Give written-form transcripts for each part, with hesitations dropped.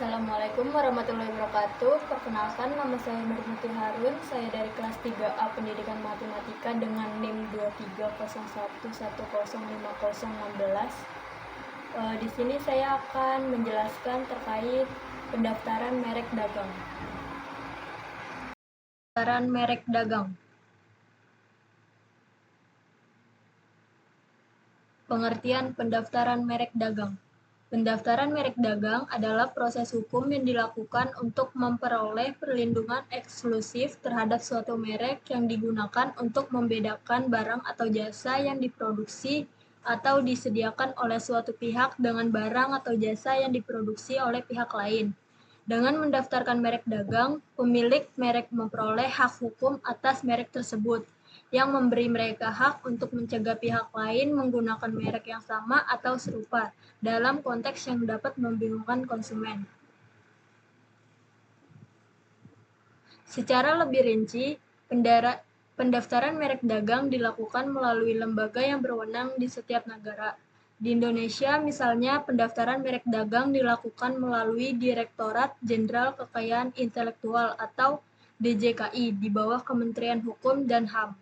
Assalamualaikum warahmatullahi wabarakatuh. Perkenalkan, nama saya Nurmuti Harun. Saya dari kelas 3A Pendidikan Matematika dengan NIM 2301105016. Di sini saya akan menjelaskan terkait pendaftaran merek dagang. Pendaftaran merek dagang. Pengertian pendaftaran merek dagang. Pendaftaran merek dagang adalah proses hukum yang dilakukan untuk memperoleh perlindungan eksklusif terhadap suatu merek yang digunakan untuk membedakan barang atau jasa yang diproduksi atau disediakan oleh suatu pihak dengan barang atau jasa yang diproduksi oleh pihak lain. Dengan mendaftarkan merek dagang, pemilik merek memperoleh hak hukum atas merek tersebut, yang memberi mereka hak untuk mencegah pihak lain menggunakan merek yang sama atau serupa dalam konteks yang dapat membingungkan konsumen. Secara lebih rinci, pendaftaran merek dagang dilakukan melalui lembaga yang berwenang di setiap negara. Di Indonesia, misalnya, pendaftaran merek dagang dilakukan melalui Direktorat Jenderal Kekayaan Intelektual atau DJKI di bawah Kementerian Hukum dan HAM.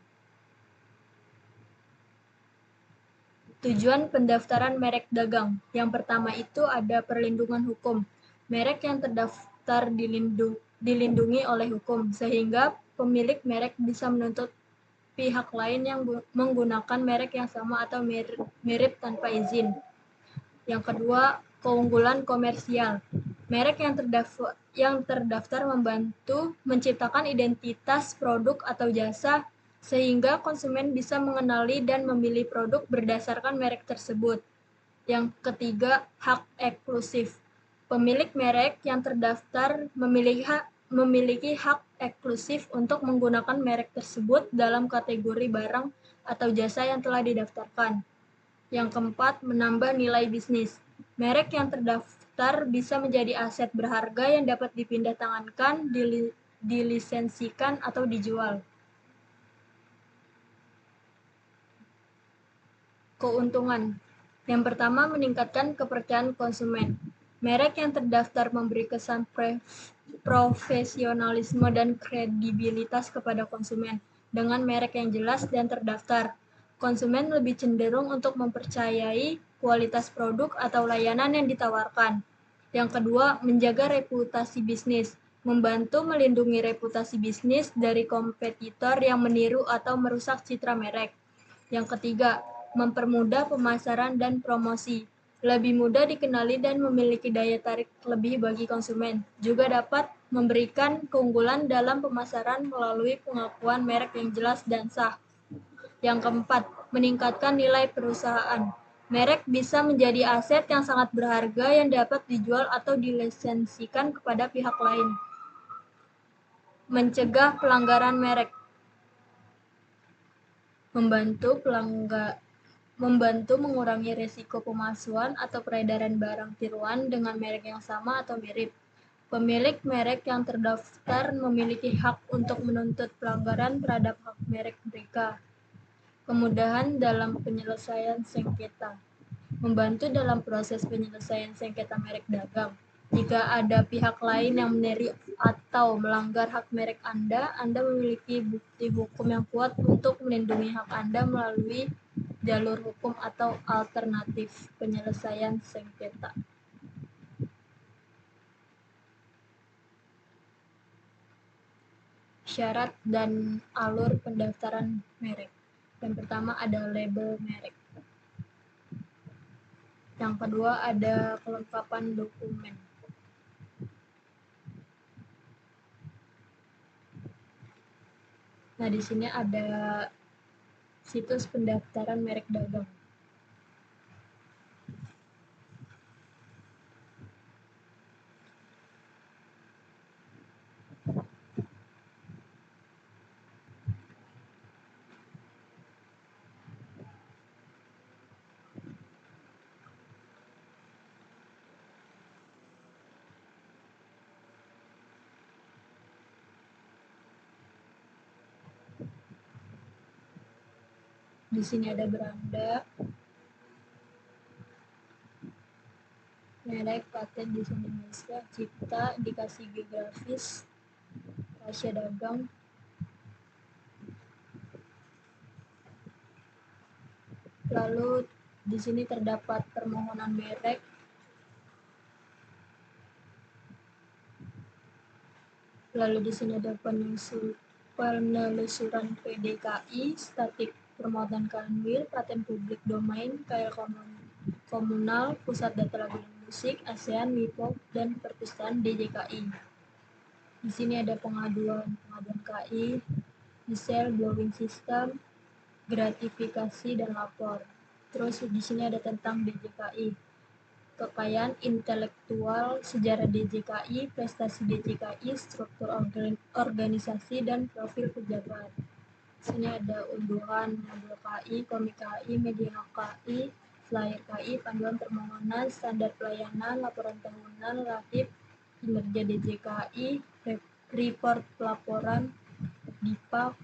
Tujuan pendaftaran merek dagang. Yang pertama itu ada perlindungan hukum. Merek yang terdaftar dilindungi oleh hukum, sehingga pemilik merek bisa menuntut pihak lain yang menggunakan merek yang sama atau mirip tanpa izin. Yang kedua, keunggulan komersial. Merek yang terdaftar membantu menciptakan identitas produk atau jasa sehingga konsumen bisa mengenali dan memilih produk berdasarkan merek tersebut. Yang ketiga, hak eksklusif. Pemilik merek yang terdaftar memiliki hak eksklusif untuk menggunakan merek tersebut dalam kategori barang atau jasa yang telah didaftarkan. Yang keempat, menambah nilai bisnis. Merek yang terdaftar bisa menjadi aset berharga yang dapat dipindahtangankan, dilisensikan, atau dijual. Keuntungan. Yang pertama, meningkatkan kepercayaan konsumen. Merek yang terdaftar memberi kesan profesionalisme dan kredibilitas kepada konsumen. Dengan merek yang jelas dan terdaftar, konsumen lebih cenderung untuk mempercayai kualitas produk atau layanan yang ditawarkan. Yang kedua, menjaga reputasi bisnis. Membantu melindungi reputasi bisnis dari kompetitor yang meniru atau merusak citra merek. Yang ketiga, mempermudah pemasaran dan promosi. Lebih mudah dikenali dan memiliki daya tarik lebih bagi konsumen. Juga dapat memberikan keunggulan dalam pemasaran melalui pengakuan merek yang jelas dan sah. Yang keempat, meningkatkan nilai perusahaan. Merek bisa menjadi aset yang sangat berharga yang dapat dijual atau dilisensikan kepada pihak lain. Mencegah pelanggaran merek. Membantu mengurangi risiko pemalsuan atau peredaran barang tiruan dengan merek yang sama atau mirip. Pemilik merek yang terdaftar memiliki hak untuk menuntut pelanggaran terhadap hak merek mereka. Kemudahan dalam penyelesaian sengketa. Membantu dalam proses penyelesaian sengketa merek dagang. Jika ada pihak lain yang meniru atau melanggar hak merek Anda, Anda memiliki bukti hukum yang kuat untuk melindungi hak Anda melalui jalur hukum atau alternatif penyelesaian sengketa. Syarat dan alur pendaftaran merek. Yang pertama ada label merek. Yang kedua ada kelengkapan dokumen. Nah, di sini ada situs pendaftaran merek dagang. Di sini ada beranda, merek, paten, desain Indonesia, cipta, indikasi geografis, rahasia dagang. Lalu di sini terdapat permohonan merek, lalu di sini ada penelusuran PDKI, statik permohonan kanwil, paten publik domain, KL komunal, pusat data lagu dan musik, ASEAN, WIPO, dan perpustakaan DJKI. Di sini ada pengaduan KI, misal blowing system, gratifikasi, dan lapor. Terus di sini ada tentang DJKI, kekayaan intelektual, sejarah DJKI, prestasi DJKI, struktur organisasi, dan profil pejabat. Di sini ada unduhan modul KI, komik KI, media KI, flyer KI, panduan permohonan, standar pelayanan, laporan tahunan, ratib, kinerja DJKI, report pelaporan, DIPA,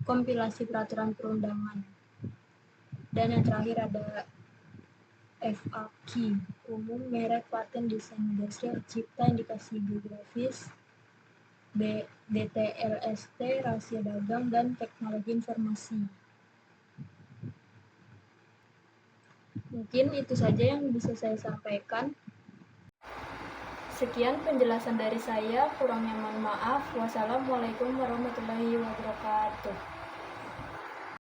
kompilasi peraturan perundangan. Dan yang terakhir ada FAQ, umum, merek, paten, desain industrial, cipta, indikasi geografis, DTLST, rahasia dagang, dan teknologi informasi. Mungkin itu saja yang bisa saya sampaikan. Sekian penjelasan dari saya, kurangnya mohon maaf. Wassalamualaikum warahmatullahi wabarakatuh.